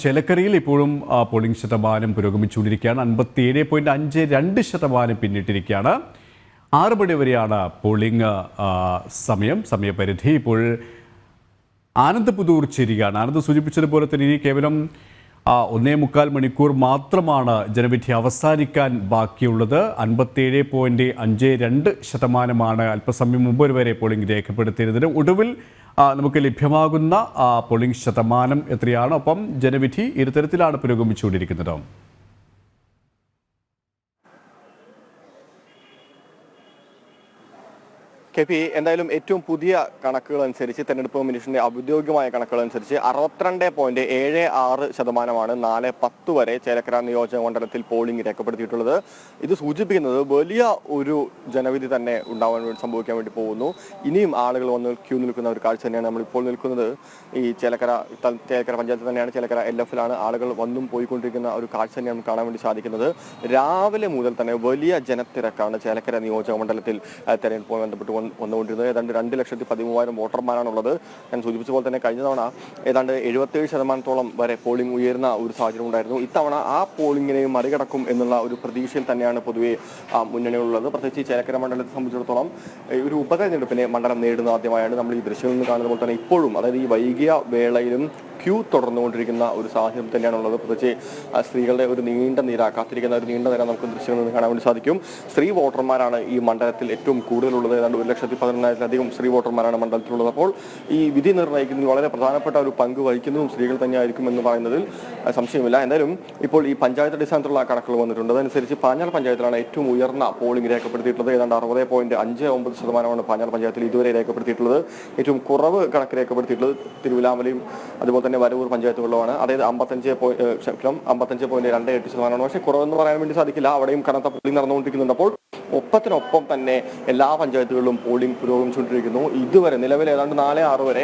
ചേലക്കരയിൽ ഇപ്പോഴും പോളിംഗ് ശതമാനം പുരോഗമിച്ചുകൊണ്ടിരിക്കുകയാണ്. 57.52% പിന്നിട്ടിരിക്കുകയാണ്. 6 മണി വരെയാണ് പോളിംഗ് സമയപരിധി. ഇപ്പോൾ ആനന്ദ് പുതൂർ ചേരുകയാണ്. ആനന്ദ് സൂചിപ്പിച്ചതുപോലെ തന്നെ ഇനി കേവലം 1.25 മണിക്കൂർ മാത്രമാണ് ജനവിധി അവസാനിക്കാൻ ബാക്കിയുള്ളത്. 57.52% അല്പസമയം മുമ്പ് വരെ പോളിംഗ് രേഖപ്പെടുത്തിയിരുന്നത്. ഒടുവിൽ നമുക്ക് ലഭ്യമാകുന്ന പോളിംഗ് ശതമാനം എത്രയാണ്? ഒപ്പം ജനവിധി ഇരുതരത്തിലാണ് പുരോഗമിച്ചുകൊണ്ടിരിക്കുന്നത്. എന്തായാലും ഏറ്റവും പുതിയ കണക്കുകൾ അനുസരിച്ച് തെരഞ്ഞെടുപ്പ് കമ്മീഷന്റെ ഔദ്യോഗികമായ കണക്കുകൾ അനുസരിച്ച് 62.76% 4:10 വരെ ചേലക്കര നിയോജക മണ്ഡലത്തിൽ പോളിംഗ് രേഖപ്പെടുത്തിയിട്ടുള്ളത്. ഇത് സൂചിപ്പിക്കുന്നത് വലിയ ഒരു ജനവിധി തന്നെ സംഭവിക്കാൻ വേണ്ടി പോകുന്നു. ഇനിയും ആളുകൾ വന്ന് ക്യൂ നിൽക്കുന്ന ഒരു കാഴ്ച തന്നെയാണ് നമ്മളിപ്പോൾ നിൽക്കുന്നത്. ഈ ചേലക്കര പഞ്ചായത്ത് തന്നെയാണ്. ചേലക്കര LF-ലാണ് ആളുകൾ വന്നും പോയിക്കൊണ്ടിരിക്കുന്ന ഒരു കാഴ്ച തന്നെയാണ് കാണാൻ വേണ്ടി സാധിക്കുന്നത്. രാവിലെ മുതൽ തന്നെ വലിയ ജനത്തിരക്കാണ് ചേലക്കര നിയോജക മണ്ഡലത്തിൽ തെരഞ്ഞെടുപ്പുമായി ബന്ധപ്പെട്ട് വന്നുകൊണ്ടിരുന്നത്. ഏതാണ്ട് 2,13,000 വോട്ടർമാരാണുള്ളത്. ഞാൻ സൂചിപ്പിച്ച പോലെ തന്നെ കഴിഞ്ഞ തവണ ഏതാണ്ട് 77% വരെ പോളിംഗ് ഉയർന്ന ഒരു സാഹചര്യം ഉണ്ടായിരുന്നു. ഇത്തവണ ആ പോളിംഗിനെയും മറികടക്കും എന്നുള്ള ഒരു പ്രതീക്ഷയിൽ തന്നെയാണ് പൊതുവെ മുന്നണികളുള്ളത്. പ്രത്യേകിച്ച് ചേലക്കര മണ്ഡലത്തെ സംബന്ധിച്ചിടത്തോളം ഒരു ഉപതെരഞ്ഞെടുപ്പിനെ മണ്ഡലം നേടുന്ന ആദ്യമായാണ്. നമ്മൾ ഈ ദൃശ്യങ്ങളിൽ നിന്ന് കാണുന്ന പോലെ തന്നെ ഇപ്പോഴും, അതായത് ഈ വൈകിയ വേളയിലും ക്യൂ തുടർന്നുകൊണ്ടിരിക്കുന്ന ഒരു സാഹചര്യം തന്നെയാണുള്ളത്. പ്രത്യേകിച്ച് സ്ത്രീകളുടെ ഒരു നീണ്ട നിര, കാത്തിരിക്കുന്ന ഒരു നീണ്ട നിര നമുക്ക് ദൃശ്യങ്ങളിൽ നിന്ന് കാണാൻ വേണ്ടി സാധിക്കും. സ്ത്രീ വോട്ടർമാരാണ് ഈ മണ്ഡലത്തിൽ ഏറ്റവും കൂടുതലുള്ളത്. ഏതാണ്ട് 1,14,000-ലധികം സ്ത്രീ വോട്ടർമാരാണ് മണ്ഡലത്തിലുള്ളത്. അപ്പോൾ ഈ വിധി നിർണ്ണയിക്കുന്നതിൽ വളരെ പ്രധാനപ്പെട്ട ഒരു പങ്ക് വഹിക്കുന്നതും സ്ത്രീകൾ തന്നെയായിരിക്കും എന്ന് പറയുന്നതിൽ സംശയമില്ല. എന്തായാലും ഇപ്പോൾ ഈ പഞ്ചായത്ത് അടിസ്ഥാനത്തിലുള്ള കണക്കുകൾ വന്നിട്ടുണ്ട്. അതനുസരിച്ച് പാഞ്ഞാൾ പഞ്ചായത്തിലാണ് ഏറ്റവും ഉയർന്ന പോളിംഗ് രേഖപ്പെടുത്തിയിട്ടുള്ളത്. ഏതാണ്ട് 60.59% പാഞ്ഞാൾ പഞ്ചായത്തിൽ ഇതുവരെ രേഖപ്പെടുത്തിയിട്ടുള്ളത്. ഏറ്റവും കുറവ് കണക്ക് രേഖപ്പെടുത്തിയിട്ടുള്ളത് തിരുവിലാമലയും അതുപോലെ തന്നെ വരവൂർ പഞ്ചായത്തുകളിലുമാണ്. അതായത് 55.28%. പക്ഷേ കുറവെന്ന് പറയാൻ വേണ്ടി സാധിക്കില്ല. അവിടെയും കനത്ത പോളിംഗ് നടന്നുകൊണ്ടിരിക്കുന്നുണ്ട്. അപ്പോൾ ഒപ്പത്തിനൊപ്പം തന്നെ എല്ലാ പഞ്ചായത്തുകളിലും പോളിംഗ് പുരോഗമിച്ചുകൊണ്ടിരിക്കുന്നു. ഇതുവരെ നിലവിൽ ഏതാണ്ട് 4-6 വരെ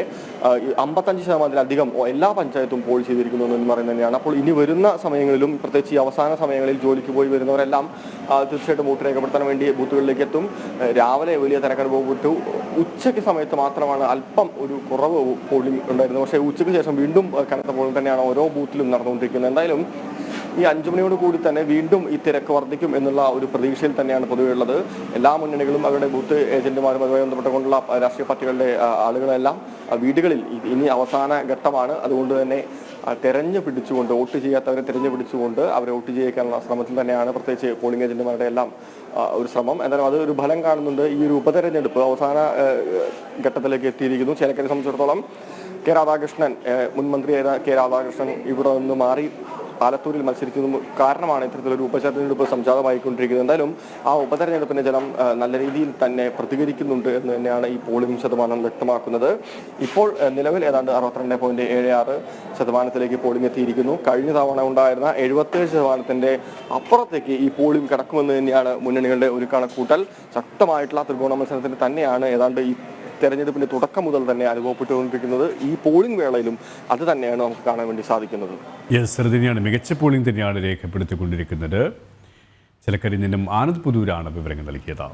55%-ലധികം എല്ലാ പഞ്ചായത്തും പോൾ ചെയ്തിരിക്കുന്നു എന്ന് പറയുന്നത് തന്നെയാണ്. അപ്പോൾ ഇനി വരുന്ന സമയങ്ങളിലും, പ്രത്യേകിച്ച് ഈ അവസാന സമയങ്ങളിൽ ജോലിക്ക് പോയി വരുന്നവരെല്ലാം തീർച്ചയായിട്ടും വോട്ട് രേഖപ്പെടുത്താൻ വേണ്ടി ബൂത്തുകളിലേക്ക് എത്തും. രാവിലെ വലിയ തിരക്കനുഭവപ്പെട്ടു. ഉച്ചയ്ക്ക് സമയത്ത് മാത്രമാണ് അല്പം ഒരു കുറവ് പോളിംഗ് ഉണ്ടായിരുന്നത്. പക്ഷേ ഉച്ചയ്ക്ക് ശേഷം വീണ്ടും കനത്ത പോളിംഗ് തന്നെയാണ് ഓരോ ബൂത്തിലും നടന്നുകൊണ്ടിരിക്കുന്നത്. എന്തായാലും ഈ 5 മണിയോട് കൂടി തന്നെ വീണ്ടും ഈ തിരക്ക് വർദ്ധിക്കും എന്നുള്ള ഒരു പ്രതീക്ഷയിൽ തന്നെയാണ് പൊതുവെ ഉള്ളത്. എല്ലാ മുന്നണികളും അവരുടെ ബൂത്ത് ഏജന്റുമാരും അതുമായി ബന്ധപ്പെട്ടുകൊണ്ടുള്ള രാഷ്ട്രീയ പാർട്ടികളുടെ ആളുകളെല്ലാം വീടുകളിൽ ഇനി അവസാന ഘട്ടമാണ്. അതുകൊണ്ട് തന്നെ തെരഞ്ഞു പിടിച്ചുകൊണ്ട്, വോട്ട് ചെയ്യാത്തവരെ തെരഞ്ഞു പിടിച്ചുകൊണ്ട് അവരെ വോട്ട് ചെയ്യിക്കാനുള്ള ശ്രമത്തിൽ തന്നെയാണ് പ്രത്യേകിച്ച് പോളിംഗ് ഏജന്റുമാരുടെ എല്ലാം ഒരു ശ്രമം. എന്തായാലും അത് ഒരു ഫലം കാണുന്നുണ്ട്. ഈ ഒരു ഉപതെരഞ്ഞെടുപ്പ് അവസാന ഘട്ടത്തിലേക്ക് എത്തിയിരിക്കുന്നു. ചേലക്കരയെ സംബന്ധിച്ചിടത്തോളം രാധാകൃഷ്ണൻ, മുൻ മന്ത്രിയായ രാധാകൃഷ്ണൻ ഇവിടെ നിന്ന് മാറി പാലത്തൂരിൽ മത്സരിക്കുന്ന കാരണമാണ് ഇത്തരത്തിലൊരു ഉപതെരഞ്ഞെടുപ്പ് സംജാതമായിക്കൊണ്ടിരിക്കുന്നത്. എന്തായാലും ആ ഉപതെരഞ്ഞെടുപ്പിന്റെ ജനം നല്ല രീതിയിൽ തന്നെ പ്രതികരിക്കുന്നുണ്ട് എന്ന് തന്നെയാണ് ഈ പോളിംഗ് ശതമാനം വ്യക്തമാക്കുന്നത്. ഇപ്പോൾ നിലവിൽ ഏതാണ്ട് 62.76% പോളിംഗ് എത്തിയിരിക്കുന്നു. കഴിഞ്ഞ തവണ ഉണ്ടായിരുന്ന 77% അപ്പുറത്തേക്ക് ഈ പോളിംഗ് കടക്കുമെന്ന് തന്നെയാണ് മുന്നണികളുടെ ഒരു കണക്കൂട്ടൽ. ശക്തമായിട്ടുള്ള ത്രികോണ മത്സരത്തിന് തന്നെയാണ് ഏതാണ്ട് ഈ തെരഞ്ഞെടുപ്പിന്റെ തുടക്കം മുതൽ തന്നെ അനുഭവപ്പെട്ടുകൊണ്ടിരിക്കുന്നത്. ഈ പോളിംഗ് വേളയിലും അത് തന്നെയാണ് നമുക്ക് കാണാൻ വേണ്ടി സാധിക്കുന്നത്. മികച്ച പോളിംഗ് തന്നെയാണ് രേഖപ്പെടുത്തിക്കൊണ്ടിരിക്കുന്നത്. ചേലക്കരയിൽ നിന്നും ആനന്ദ് പുതൂരാണ് വിവരങ്ങൾ നൽകിയത്.